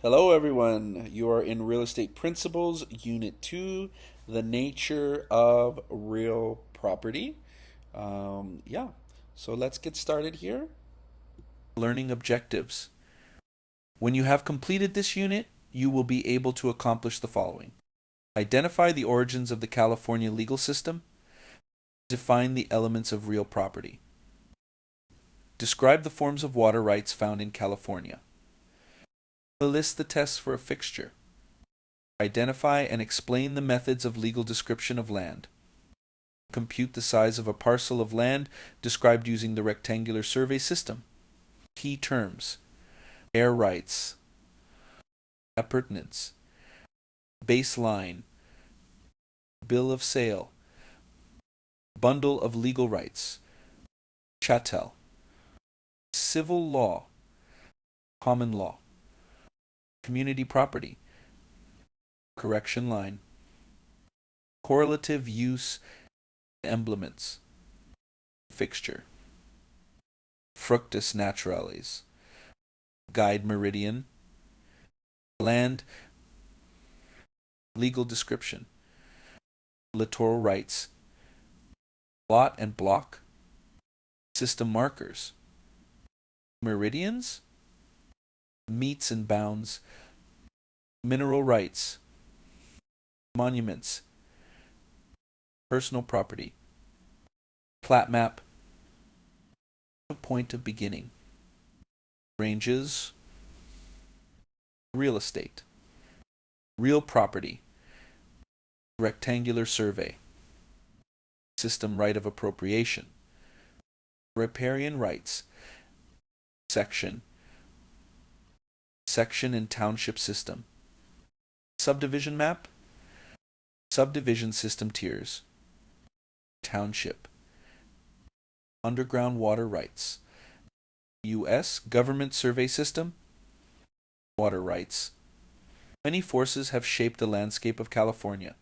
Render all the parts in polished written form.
Hello, everyone. You are in Real Estate Principles, Unit 2, the nature of real property. Yeah, so let's get started here. Learning objectives. When you have completed this unit, you will be able to accomplish the following: identify the origins of the California legal system, define the elements of real property, describe the forms of water rights found in California, list the tests for a fixture, identify and explain the methods of legal description of land, compute the size of a parcel of land described using the rectangular survey system, key terms, air rights, appurtenance, baseline, bill of sale, bundle of legal rights, chattel, civil law, common law, community property, correction line, correlative use, emblements, fixture, fructus naturalis, guide meridian, land, legal description, littoral rights, lot and block, system markers, meridians, meets and bounds, mineral rights, monuments, personal property, plat map, point of beginning, ranges, real estate, real property, rectangular survey, system right of appropriation, riparian rights, section, section and township system, subdivision map, subdivision system tiers, township, underground water rights, U.S. government survey system, water rights. Many forces have shaped the landscape of California.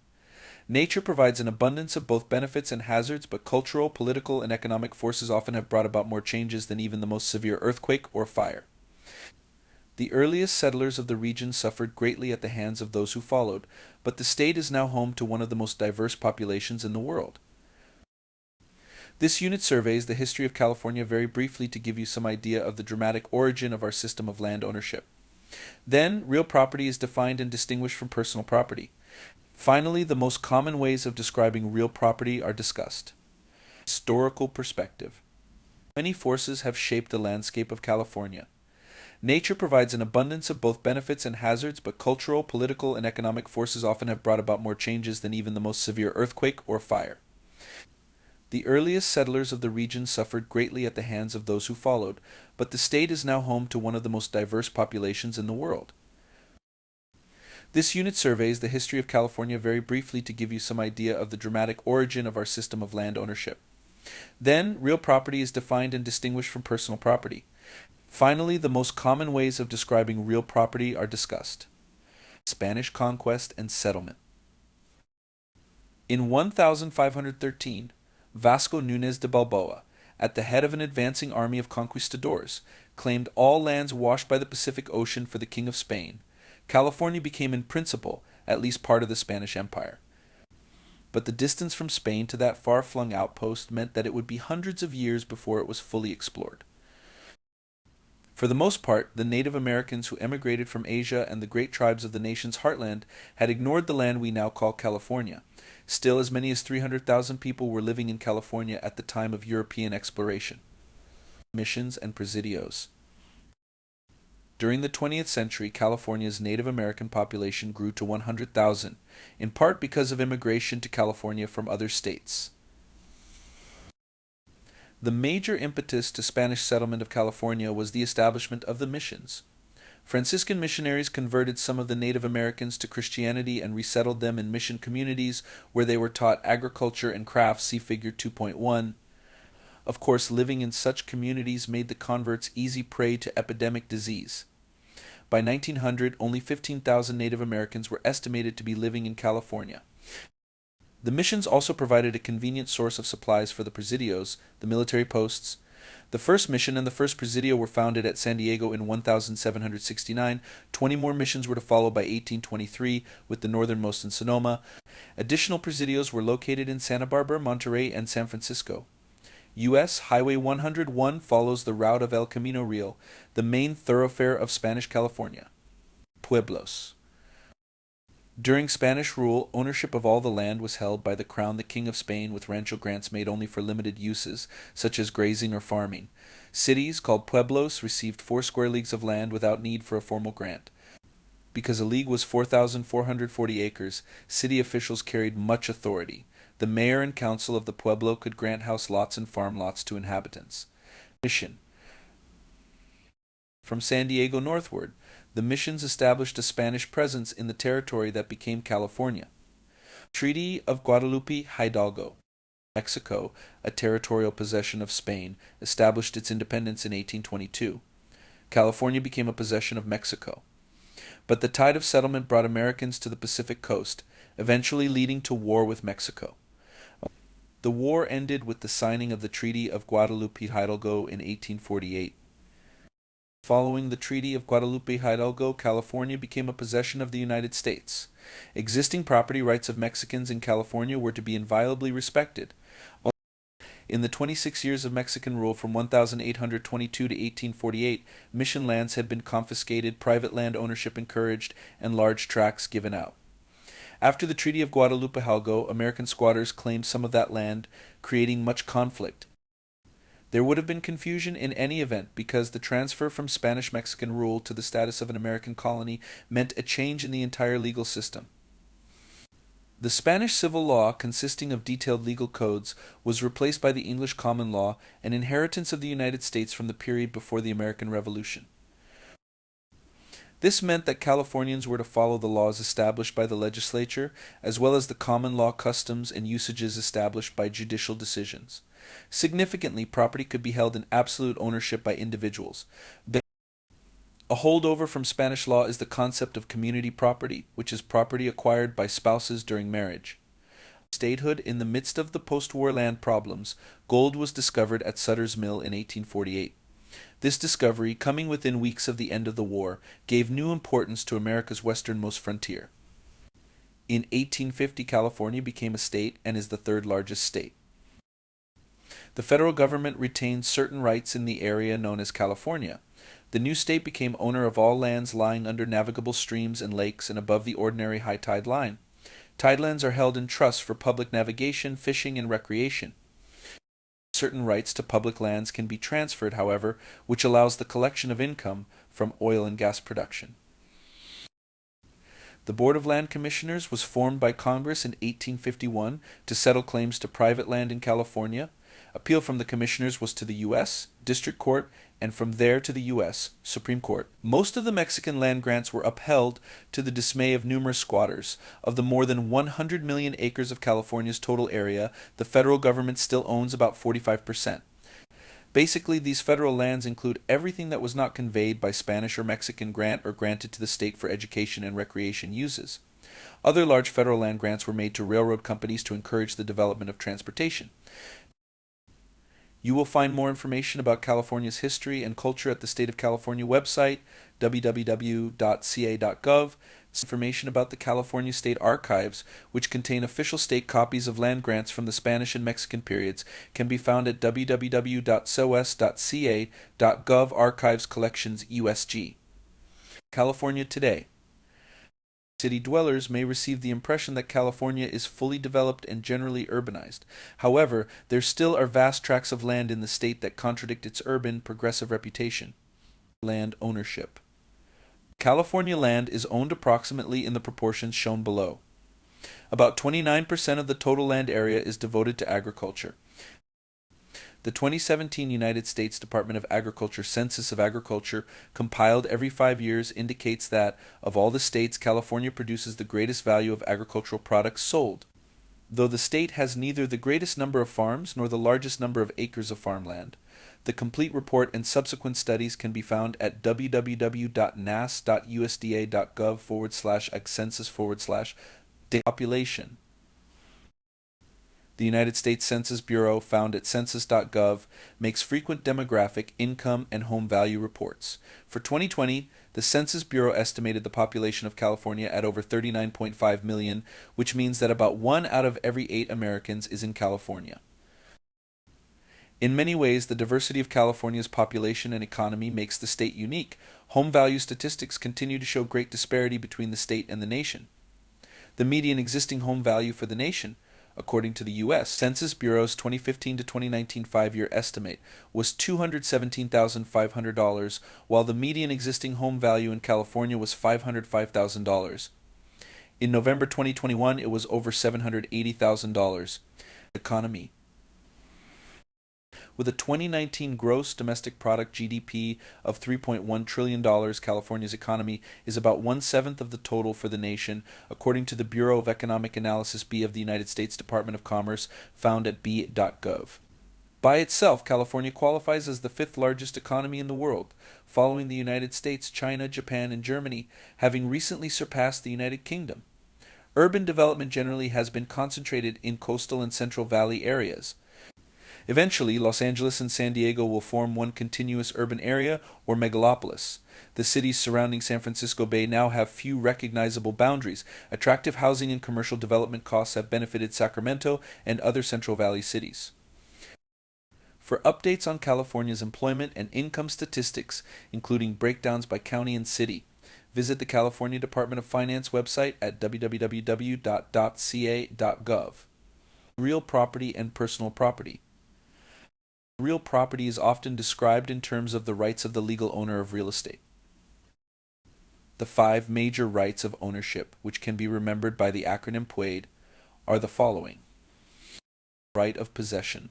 Nature provides an abundance of both benefits and hazards, but cultural, political, and economic forces often have brought about more changes than even the most severe earthquake or fire. The earliest settlers of the region suffered greatly at the hands of those who followed, but the state is now home to one of the most diverse populations in the world. This unit surveys the history of California very briefly to give you some idea of the dramatic origin of our system of land ownership. Then, real property is defined and distinguished from personal property. Finally, the most common ways of describing real property are discussed. Historical perspective. Many forces have shaped the landscape of California. Nature provides an abundance of both benefits and hazards, but cultural, political, and economic forces often have brought about more changes than even the most severe earthquake or fire. The earliest settlers of the region suffered greatly at the hands of those who followed, but the state is now home to one of the most diverse populations in the world. This unit surveys the history of California very briefly to give you some idea of the dramatic origin of our system of land ownership. Then, real property is defined and distinguished from personal property. Finally, the most common ways of describing real property are discussed. Spanish conquest and settlement. In 1513, Vasco Nunez de Balboa, at the head of an advancing army of conquistadors, claimed all lands washed by the Pacific Ocean for the King of Spain. California became in principle at least part of the Spanish Empire. But the distance from Spain to that far-flung outpost meant that it would be hundreds of years before it was fully explored. For the most part, the Native Americans who emigrated from Asia and the great tribes of the nation's heartland had ignored the land we now call California. Still, as many as 300,000 people were living in California at the time of European exploration. Missions and presidios. During the 20th century, California's Native American population grew to 100,000, in part because of immigration to California from other states. The major impetus to Spanish settlement of California was the establishment of the missions. Franciscan missionaries converted some of the Native Americans to Christianity and resettled them in mission communities where they were taught agriculture and crafts, see Figure 2.1. Of course, living in such communities made the converts easy prey to epidemic disease. By 1900, only 15,000 Native Americans were estimated to be living in California. The missions also provided a convenient source of supplies for the presidios, the military posts. The first mission and the first presidio were founded at San Diego in 1769. 20 more missions were to follow by 1823, with the northernmost in Sonoma. Additional presidios were located in Santa Barbara, Monterey, and San Francisco. U.S. Highway 101 follows the route of El Camino Real, the main thoroughfare of Spanish California. Pueblos. During Spanish rule, ownership of all the land was held by the crown, the King of Spain, with rancho grants made only for limited uses, such as grazing or farming. Cities, called pueblos, received 4 square leagues of land without need for a formal grant. Because a league was 4,440 acres, city officials carried much authority. The mayor and council of the pueblo could grant house lots and farm lots to inhabitants. Mission. From San Diego northward, the missions established a Spanish presence in the territory that became California. Treaty of Guadalupe Hidalgo. Mexico, a territorial possession of Spain, established its independence in 1822. California became a possession of Mexico. But the tide of settlement brought Americans to the Pacific coast, eventually leading to war with Mexico. The war ended with the signing of the Treaty of Guadalupe Hidalgo in 1848. Following the Treaty of Guadalupe Hidalgo, California became a possession of the United States. Existing property rights of Mexicans in California were to be inviolably respected. In the 26 years of Mexican rule from 1822 to 1848, mission lands had been confiscated, private land ownership encouraged, and large tracts given out. After the Treaty of Guadalupe Hidalgo, American squatters claimed some of that land, creating much conflict. There would have been confusion in any event because the transfer from Spanish-Mexican rule to the status of an American colony meant a change in the entire legal system. The Spanish civil law, consisting of detailed legal codes, was replaced by the English common law, an inheritance of the United States from the period before the American Revolution. This meant that Californians were to follow the laws established by the legislature, as well as the common law customs and usages established by judicial decisions. Significantly, property could be held in absolute ownership by individuals. A holdover from Spanish law is the concept of community property, which is property acquired by spouses during marriage. Statehood. In the midst of the post-war land problems, gold was discovered at Sutter's Mill in 1848. This discovery, coming within weeks of the end of the war, gave new importance to America's westernmost frontier. In 1850, California became a state and is the third largest state. The federal government retained certain rights in the area known as California. The new state became owner of all lands lying under navigable streams and lakes and above the ordinary high tide line. Tidelands are held in trust for public navigation, fishing, and recreation. Certain rights to public lands can be transferred, however, which allows the collection of income from oil and gas production. The Board of Land Commissioners was formed by Congress in 1851 to settle claims to private land in California. Appeal from the commissioners was to the U.S. District Court, and from there to the U.S. Supreme Court. Most of the Mexican land grants were upheld to the dismay of numerous squatters. Of the more than 100 million acres of California's total area, the federal government still owns about 45%. Basically, these federal lands include everything that was not conveyed by Spanish or Mexican grant or granted to the state for education and recreation uses. Other large federal land grants were made to railroad companies to encourage the development of transportation. You will find more information about California's history and culture at the State of California website, www.ca.gov. Information about the California State Archives, which contain official state copies of land grants from the Spanish and Mexican periods, can be found at www.sos.ca.gov Archives Collections USG. California Today. City dwellers may receive the impression that California is fully developed and generally urbanized. However, there still are vast tracts of land in the state that contradict its urban, progressive reputation. Land ownership. California land is owned approximately in the proportions shown below. About 29% of the total land area is devoted to agriculture. The 2017 United States Department of Agriculture Census of Agriculture, compiled every 5 years, indicates that, of all the states, California produces the greatest value of agricultural products sold. Though the state has neither the greatest number of farms nor the largest number of acres of farmland. The complete report and subsequent studies can be found at www.nas.usda.gov/census/population. The United States Census Bureau, found at census.gov, makes frequent demographic, income, and home value reports. For 2020, the Census Bureau estimated the population of California at over 39.5 million, which means that about 1 out of every 8 Americans is in California. In many ways, the diversity of California's population and economy makes the state unique. Home value statistics continue to show great disparity between the state and the nation. The median existing home value for the nation, according to the U.S. Census Bureau's 2015 to 2019 5-year estimate, was $217,500, while the median existing home value in California was $505,000. In November 2021, it was over $780,000. Economy. With a 2019 gross domestic product (GDP) of $3.1 trillion, California's economy is about 1/7 of the total for the nation, according to the Bureau of Economic Analysis B of the United States Department of Commerce, found at b.gov. By itself, California qualifies as the 5th largest economy in the world, following the United States, China, Japan, and Germany, having recently surpassed the United Kingdom. Urban development generally has been concentrated in coastal and Central Valley areas. Eventually, Los Angeles and San Diego will form one continuous urban area, or megalopolis. The cities surrounding San Francisco Bay now have few recognizable boundaries. Attractive housing and commercial development costs have benefited Sacramento and other Central Valley cities. For updates on California's employment and income statistics, including breakdowns by county and city, visit the California Department of Finance website at www.ca.gov. Real property and personal property. Real property is often described in terms of the rights of the legal owner of real estate. The 5 major rights of ownership, which can be remembered by the acronym PWAID, are the following. Right of possession.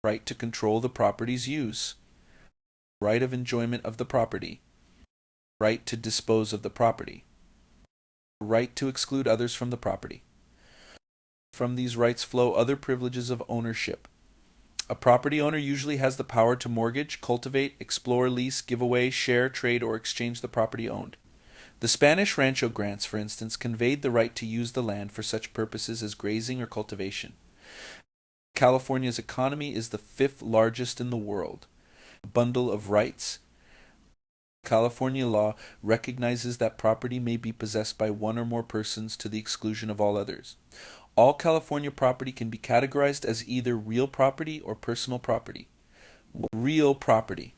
Right to control the property's use. Right of enjoyment of the property. Right to dispose of the property. Right to exclude others from the property. From these rights flow other privileges of ownership. A property owner usually has the power to mortgage, cultivate, explore, lease, give away, share, trade, or exchange the property owned. The Spanish rancho grants, for instance, conveyed the right to use the land for such purposes as grazing or cultivation. California's economy is the 5th largest in the world. A bundle of rights. California law recognizes that property may be possessed by one or more persons to the exclusion of all others. All California property can be categorized as either real property or personal property. Real property.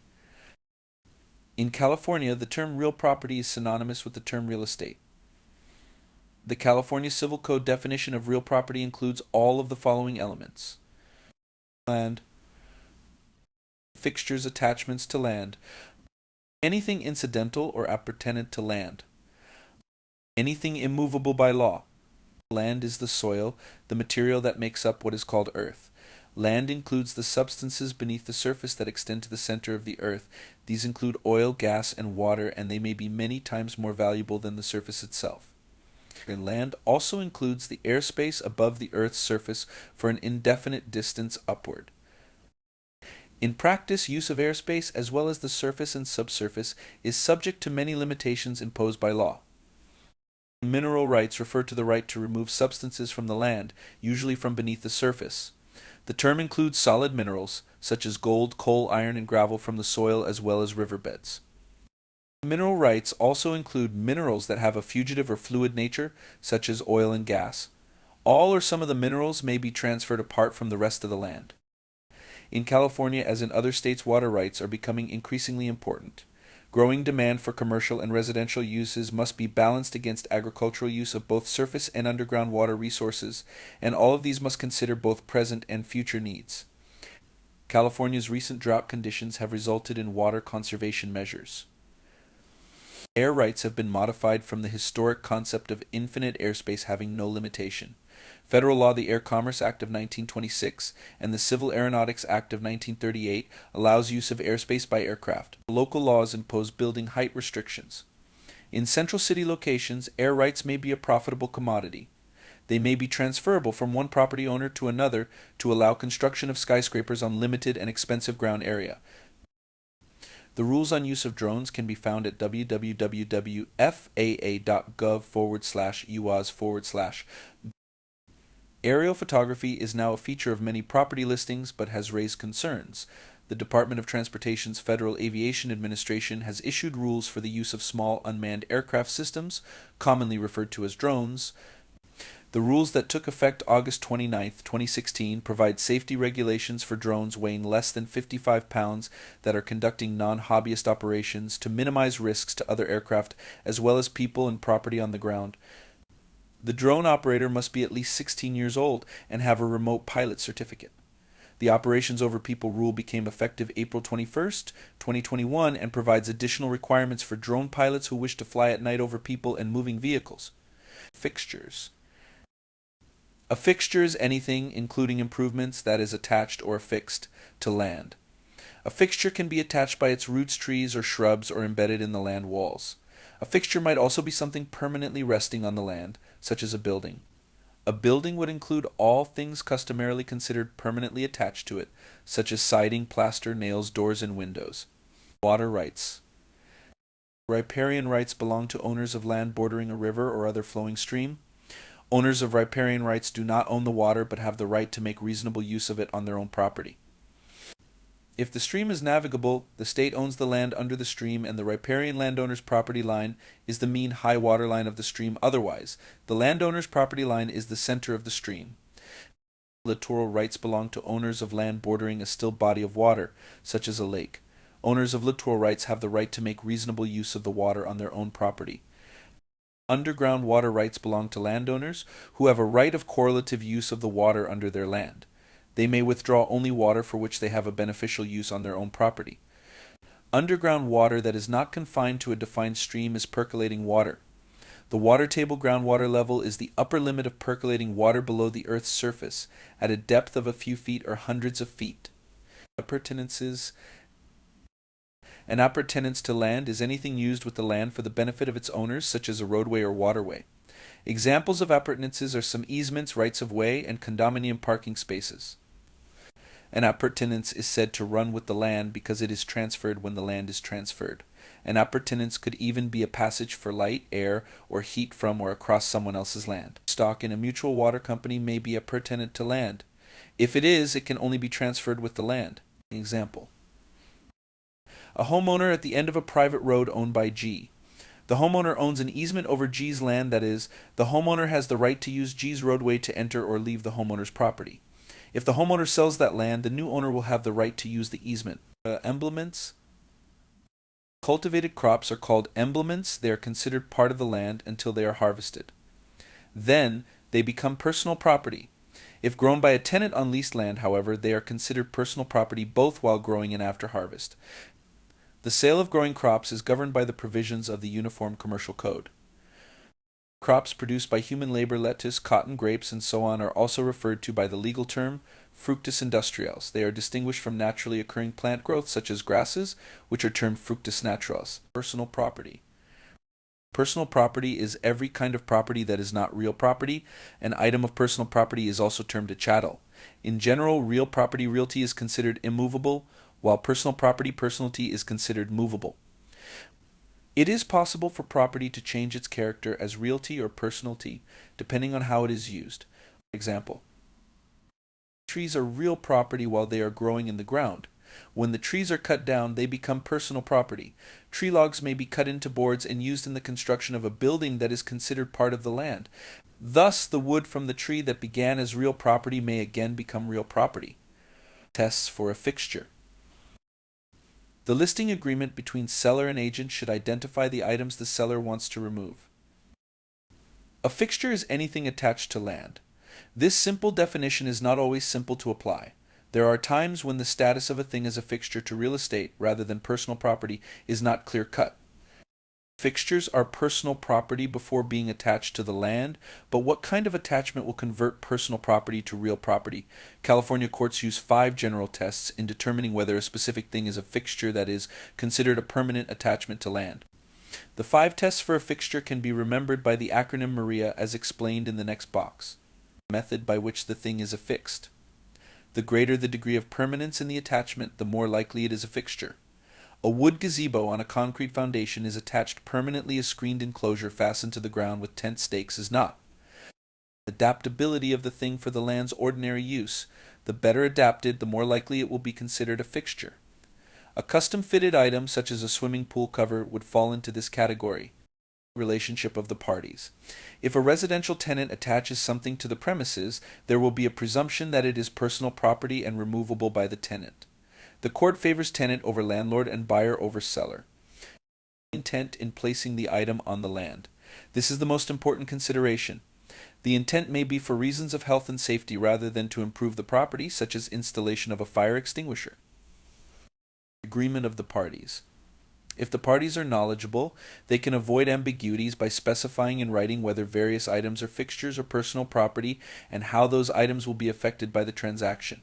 In California, the term real property is synonymous with the term real estate. The California Civil Code definition of real property includes all of the following elements. Land, fixtures, attachments to land, anything incidental or appertinent to land, anything immovable by law. Land is the soil, the material that makes up what is called earth. Land includes the substances beneath the surface that extend to the center of the earth. These include oil, gas, and water, and they may be many times more valuable than the surface itself. And land also includes the airspace above the earth's surface for an indefinite distance upward. In practice, use of airspace as well as the surface and subsurface is subject to many limitations imposed by law. Mineral rights refer to the right to remove substances from the land, usually from beneath the surface. The term includes solid minerals, such as gold, coal, iron, and gravel from the soil as well as riverbeds. Mineral rights also include minerals that have a fugitive or fluid nature, such as oil and gas. All or some of the minerals may be transferred apart from the rest of the land. In California, as in other states, water rights are becoming increasingly important. Growing demand for commercial and residential uses must be balanced against agricultural use of both surface and underground water resources, and all of these must consider both present and future needs. California's recent drought conditions have resulted in water conservation measures. Air rights have been modified from the historic concept of infinite airspace having no limitation. Federal law, the Air Commerce Act of 1926, and the Civil Aeronautics Act of 1938 allows use of airspace by aircraft. Local laws impose building height restrictions. In central city locations, air rights may be a profitable commodity. They may be transferable from one property owner to another to allow construction of skyscrapers on limited and expensive ground area. The rules on use of drones can be found at www.faa.gov/UAS/. Aerial photography is now a feature of many property listings but has raised concerns. The Department of Transportation's Federal Aviation Administration has issued rules for the use of small unmanned aircraft systems, commonly referred to as drones. The rules that took effect August 29, 2016, provide safety regulations for drones weighing less than 55 pounds that are conducting non-hobbyist operations to minimize risks to other aircraft as well as people and property on the ground. The drone operator must be at least 16 years old and have a remote pilot certificate. The Operations Over People rule became effective April 21st, 2021, and provides additional requirements for drone pilots who wish to fly at night over people and moving vehicles. Fixtures. A fixture is anything, including improvements, that is attached or affixed to land. A fixture can be attached by its roots, trees, or shrubs, or embedded in the land walls. A fixture might also be something permanently resting on the land, such as a building. A building would include all things customarily considered permanently attached to it, such as siding, plaster, nails, doors, and windows. Water rights. Riparian rights belong to owners of land bordering a river or other flowing stream. Owners of riparian rights do not own the water but have the right to make reasonable use of it on their own property. If the stream is navigable, the state owns the land under the stream, and the riparian landowner's property line is the mean high water line of the stream. Otherwise, the landowner's property line is the center of the stream. Littoral rights belong to owners of land bordering a still body of water, such as a lake. Owners of littoral rights have the right to make reasonable use of the water on their own property. Underground water rights belong to landowners who have a right of correlative use of the water under their land. They may withdraw only water for which they have a beneficial use on their own property. Underground water that is not confined to a defined stream is percolating water. The water table groundwater level is the upper limit of percolating water below the Earth's surface at a depth of a few feet or hundreds of feet. Appurtenances. An appurtenance to land is anything used with the land for the benefit of its owners, such as a roadway or waterway. Examples of appurtenances are some easements, rights of way, and condominium parking spaces. An appurtenance is said to run with the land because it is transferred when the land is transferred. An appurtenance could even be a passage for light, air, or heat from or across someone else's land. Stock in a mutual water company may be appurtenant to land. If it is, it can only be transferred with the land. Example. A homeowner at the end of a private road owned by G. The homeowner owns an easement over G's land, that is, the homeowner has the right to use G's roadway to enter or leave the homeowner's property. If the homeowner sells that land, the new owner will have the right to use the easement. Emblements. Cultivated crops are called emblements. They are considered part of the land until they are harvested. Then they become personal property. If grown by a tenant on leased land, however, they are considered personal property both while growing and after harvest. The sale of growing crops is governed by the provisions of the Uniform Commercial Code. Crops produced by human labor, lettuce, cotton, grapes, and so on, are also referred to by the legal term Fructus Industrialis. They are distinguished from naturally occurring plant growth, such as grasses, which are termed Fructus Naturalis. Personal property. Personal property is every kind of property that is not real property. An item of personal property is also termed a chattel. In general, real property realty is considered immovable, while personal property personalty is considered movable. It is possible for property to change its character as realty or personalty, depending on how it is used. For example, trees are real property while they are growing in the ground. When the trees are cut down, they become personal property. Tree logs may be cut into boards and used in the construction of a building that is considered part of the land. Thus, the wood from the tree that began as real property may again become real property. Tests for a fixture. The listing agreement between seller and agent should identify the items the seller wants to remove. A fixture is anything attached to land. This simple definition is not always simple to apply. There are times when the status of a thing as a fixture to real estate rather than personal property is not clear-cut. Fixtures are personal property before being attached to the land, but what kind of attachment will convert personal property to real property? California courts use 5 general tests in determining whether a specific thing is a fixture that is considered a permanent attachment to land. The 5 tests for a fixture can be remembered by the acronym MARIA as explained in the next box. Method by which the thing is affixed. The greater the degree of permanence in the attachment, the more likely it is a fixture. A wood gazebo on a concrete foundation is attached permanently. A screened enclosure fastened to the ground with tent stakes is not. Adaptability of the thing for the land's ordinary use. The better adapted, the more likely it will be considered a fixture. A custom-fitted item such as a swimming pool cover would fall into this category. Relationship of the parties. If a residential tenant attaches something to the premises, there will be a presumption that it is personal property and removable by the tenant. The court favors tenant over landlord and buyer over seller. Intent in placing the item on the land. This is the most important consideration. The intent may be for reasons of health and safety rather than to improve the property, such as installation of a fire extinguisher. Agreement of the parties. If the parties are knowledgeable, they can avoid ambiguities by specifying in writing whether various items are fixtures or personal property and how those items will be affected by the transaction.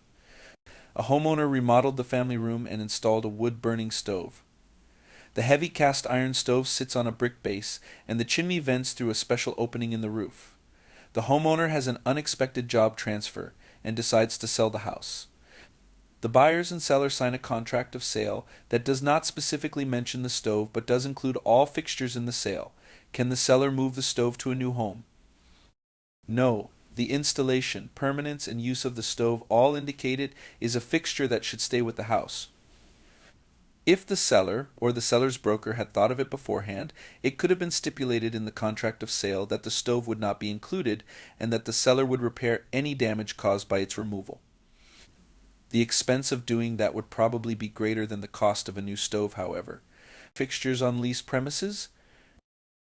A homeowner remodeled the family room and installed a wood-burning stove. The heavy cast iron stove sits on a brick base, and the chimney vents through a special opening in the roof. The homeowner has an unexpected job transfer and decides to sell the house. The buyers and sellers sign a contract of sale that does not specifically mention the stove but does include all fixtures in the sale. Can the seller move the stove to a new home? No. The installation, permanence, and use of the stove, all indicated, is a fixture that should stay with the house. If the seller or the seller's broker had thought of it beforehand, it could have been stipulated in the contract of sale that the stove would not be included and that the seller would repair any damage caused by its removal. The expense of doing that would probably be greater than the cost of a new stove, however. Fixtures on leased premises.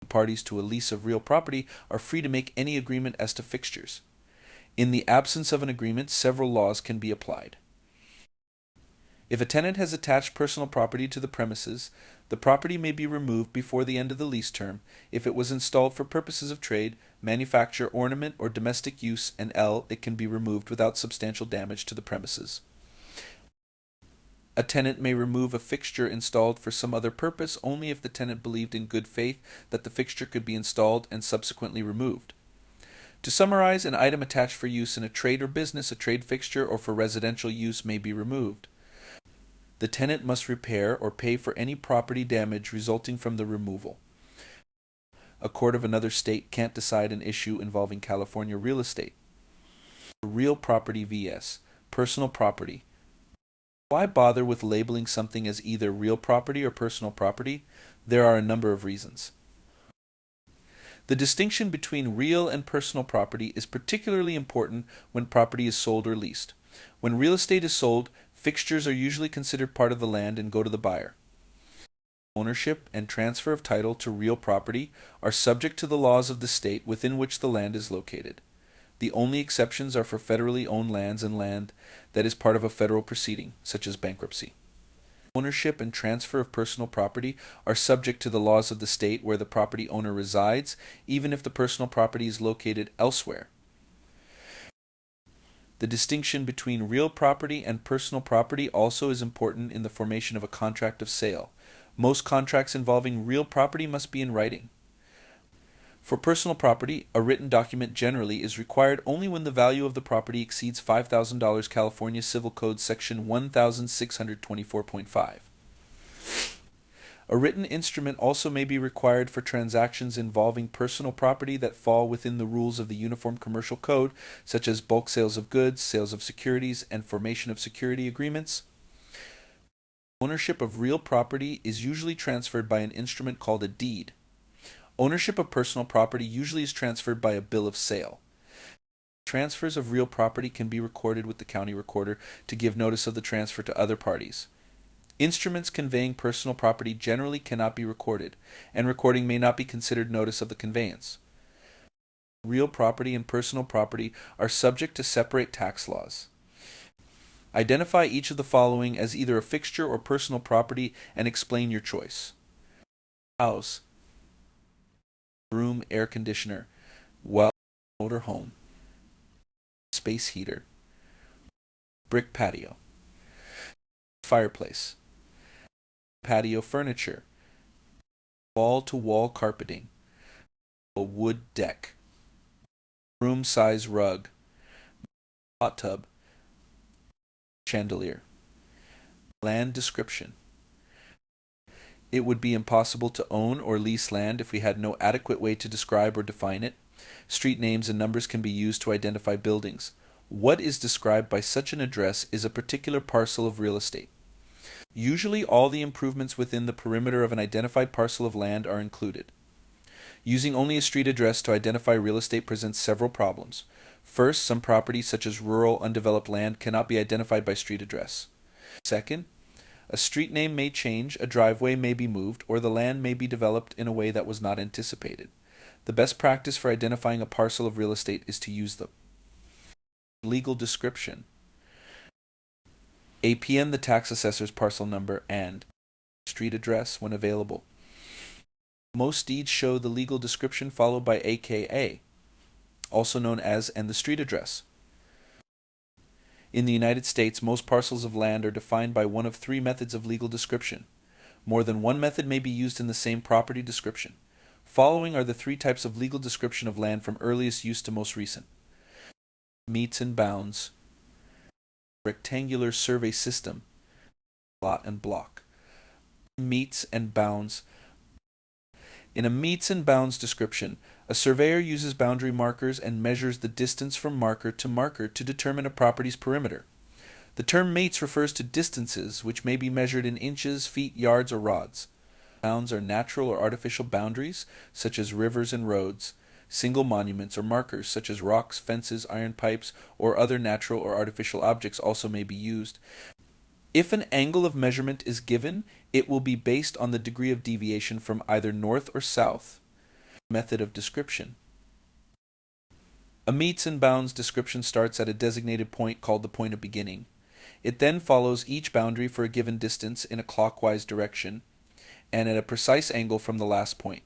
Parties to a lease of real property are free to make any agreement as to fixtures. In the absence of an agreement, several laws can be applied. If a tenant has attached personal property to the premises, the property may be removed before the end of the lease term if it was installed for purposes of trade, manufacture, ornament, or domestic use, and it can be removed without substantial damage to the premises. A tenant may remove a fixture installed for some other purpose only if the tenant believed in good faith that the fixture could be installed and subsequently removed. To summarize, an item attached for use in a trade or business, a trade fixture, or for residential use may be removed. The tenant must repair or pay for any property damage resulting from the removal. A court of another state can't decide an issue involving California real estate. Real property vs. personal property. Why bother with labeling something as either real property or personal property? There are a number of reasons. The distinction between real and personal property is particularly important when property is sold or leased. When real estate is sold, fixtures are usually considered part of the land and go to the buyer. Ownership and transfer of title to real property are subject to the laws of the state within which the land is located. The only exceptions are for federally owned lands and land that is part of a federal proceeding, such as bankruptcy. Ownership and transfer of personal property are subject to the laws of the state where the property owner resides, even if the personal property is located elsewhere. The distinction between real property and personal property also is important in the formation of a contract of sale. Most contracts involving real property must be in writing. For personal property, a written document generally is required only when the value of the property exceeds $5,000 California Civil Code Section 1624.5. A written instrument also may be required for transactions involving personal property that fall within the rules of the Uniform Commercial Code, such as bulk sales of goods, sales of securities, and formation of security agreements. Ownership of real property is usually transferred by an instrument called a deed. Ownership of personal property usually is transferred by a bill of sale. Transfers of real property can be recorded with the county recorder to give notice of the transfer to other parties. Instruments conveying personal property generally cannot be recorded, and recording may not be considered notice of the conveyance. Real property and personal property are subject to separate tax laws. Identify each of the following as either a fixture or personal property and explain your choice. House, room, air conditioner, well, motor home, space heater, brick patio, fireplace, patio furniture, wall-to-wall carpeting, a wood deck, room size rug, hot tub, chandelier. Land description. It would be impossible to own or lease land if we had no adequate way to describe or define it. Street names and numbers can be used to identify buildings. What is described by such an address is a particular parcel of real estate. Usually all the improvements within the perimeter of an identified parcel of land are included. Using only a street address to identify real estate presents several problems. First, some properties such as rural, undeveloped land cannot be identified by street address. Second, a street name may change, a driveway may be moved, or the land may be developed in a way that was not anticipated. The best practice for identifying a parcel of real estate is to use the legal description, APN the tax assessor's parcel number, and street address when available. Most deeds show the legal description followed by AKA, also known as and the street address. In the United States, most parcels of land are defined by one of three methods of legal description. More than one method may be used in the same property description. Following are the three types of legal description of land from earliest use to most recent. Metes and bounds, rectangular survey system, lot and block. Metes and bounds. In a metes and bounds description, a surveyor uses boundary markers and measures the distance from marker to determine a property's perimeter. The term metes refers to distances which may be measured in inches, feet, yards, or rods. Bounds are natural or artificial boundaries, such as rivers and roads. Single monuments or markers, such as rocks, fences, iron pipes, or other natural or artificial objects also may be used. If an angle of measurement is given, it will be based on the degree of deviation from either north or south. Method of description. A metes and bounds description starts at a designated point called the point of beginning. It then follows each boundary for a given distance in a clockwise direction and at a precise angle from the last point.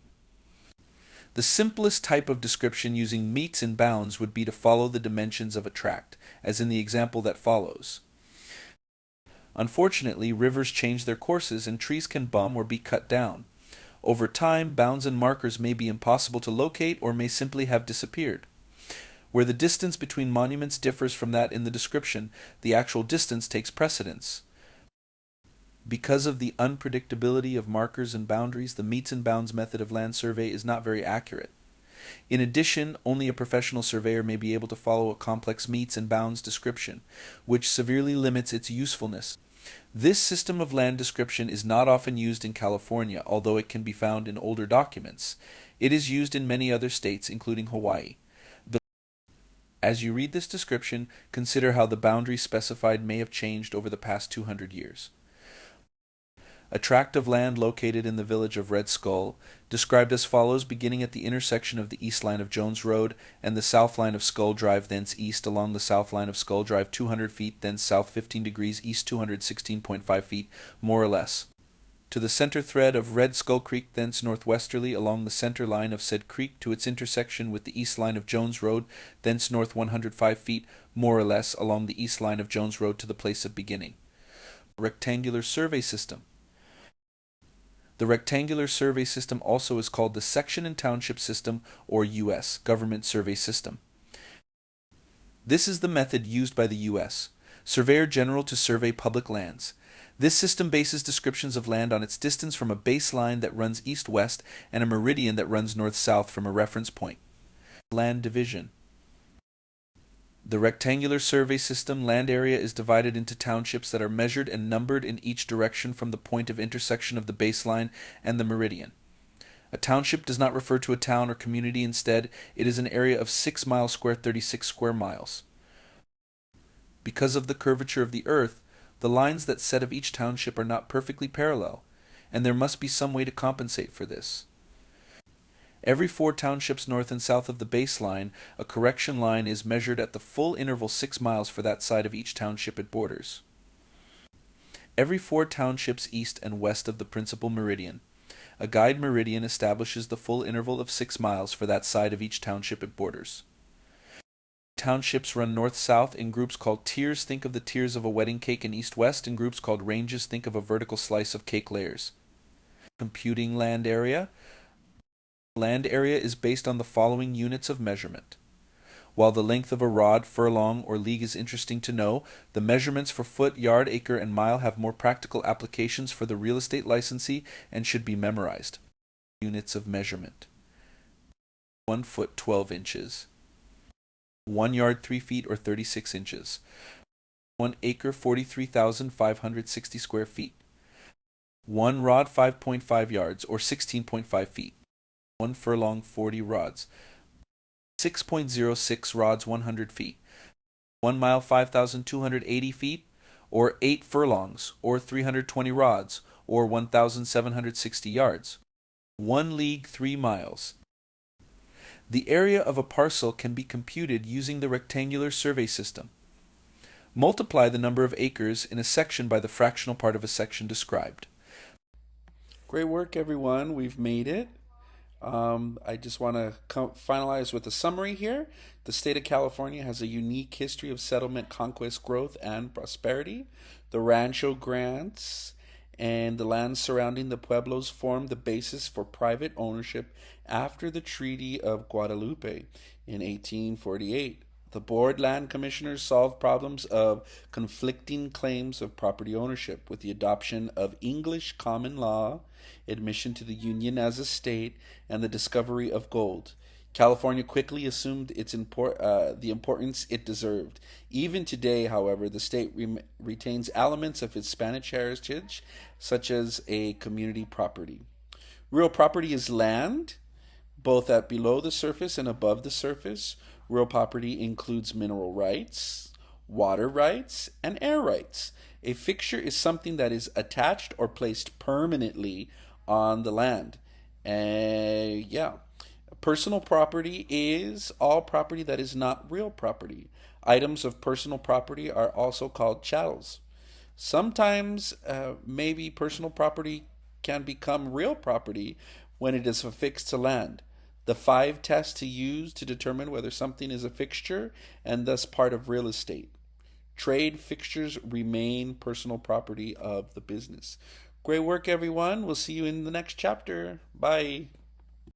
The simplest type of description using metes and bounds would be to follow the dimensions of a tract, as in the example that follows. Unfortunately, rivers change their courses and trees can bump or be cut down. Over time, bounds and markers may be impossible to locate or may simply have disappeared. Where the distance between monuments differs from that in the description, the actual distance takes precedence. Because of the unpredictability of markers and boundaries, the metes and bounds method of land survey is not very accurate. In addition, only a professional surveyor may be able to follow a complex metes and bounds description, which severely limits its usefulness. This system of land description is not often used in California, although it can be found in older documents. It is used in many other states, including Hawaii. As you read this description, consider how the boundaries specified may have changed over the past 200 years. A tract of land located in the village of Red Skull, described as follows, beginning at the intersection of the east line of Jones Road and the south line of Skull Drive, thence east along the south line of Skull Drive 200 feet, thence south 15 degrees, east 216.5 feet, more or less. To the center thread of Red Skull Creek, thence northwesterly along the center line of said creek to its intersection with the east line of Jones Road, thence north 105 feet, more or less, along the east line of Jones Road to the place of beginning. Rectangular survey system. The rectangular survey system also is called the Section and Township System, or U.S. Government Survey System. This is the method used by the U.S. Surveyor General to survey public lands. This system bases descriptions of land on its distance from a baseline that runs east-west and a meridian that runs north-south from a reference point. Land division. The rectangular survey system land area is divided into townships that are measured and numbered in each direction from the point of intersection of the baseline and the meridian. A township does not refer to a town or community. Instead, it is an area of 6 miles square, 36 square miles. Because of the curvature of the earth, the lines that set of each township are not perfectly parallel, and there must be some way to compensate for this. Every 4 townships north and south of the baseline, a correction line is measured at the full interval 6 miles for that side of each township it borders. Every 4 townships east and west of the principal meridian, a guide meridian establishes the full interval of 6 miles for that side of each township it borders. Townships run north-south in groups called tiers. Think of the tiers of a wedding cake in east-west. In groups called ranges, think of a vertical slice of cake layers. Computing land area. Land area is based on the following units of measurement. While the length of a rod, furlong, or league is interesting to know, the measurements for foot, yard, acre, and mile have more practical applications for the real estate licensee and should be memorized. Units of measurement. 1 foot 12 inches. 1 yard 3 feet or 36 inches. 1 acre 43,560 square feet. 1 rod 5.5 yards or 16.5 feet. 1 furlong 40 rods. 6.06 rods 100 feet. 1 mile 5,280 feet or 8 furlongs or 320 rods or 1,760 yards. 1 league 3 miles. The area of a parcel can be computed using the rectangular survey system. Multiply the number of acres in a section by the fractional part of a section described. Great work, everyone. We've made it. I just want to finalize with a summary here. The state of California has a unique history of settlement, conquest, growth, and prosperity. The Rancho grants and the lands surrounding the pueblos formed the basis for private ownership after the Treaty of Guadalupe in 1848. The board land commissioners solved problems of conflicting claims of property ownership with the adoption of English common law, admission to the Union as a state, and the discovery of gold. California quickly assumed the importance it deserved. Even today, however, the state retains elements of its Spanish heritage, such as a community property. Real property is land, both at below the surface and above the surface. Real property includes mineral rights, water rights, and air rights. A fixture is something that is attached or placed permanently on the land. Personal property is all property that is not real property. Items of personal property are also called chattels. Sometimes maybe personal property can become real property when it is affixed to land. The 5 tests to use to determine whether something is a fixture and thus part of real estate. Trade fixtures remain personal property of the business. Great work, everyone. We'll see you in the next chapter. Bye.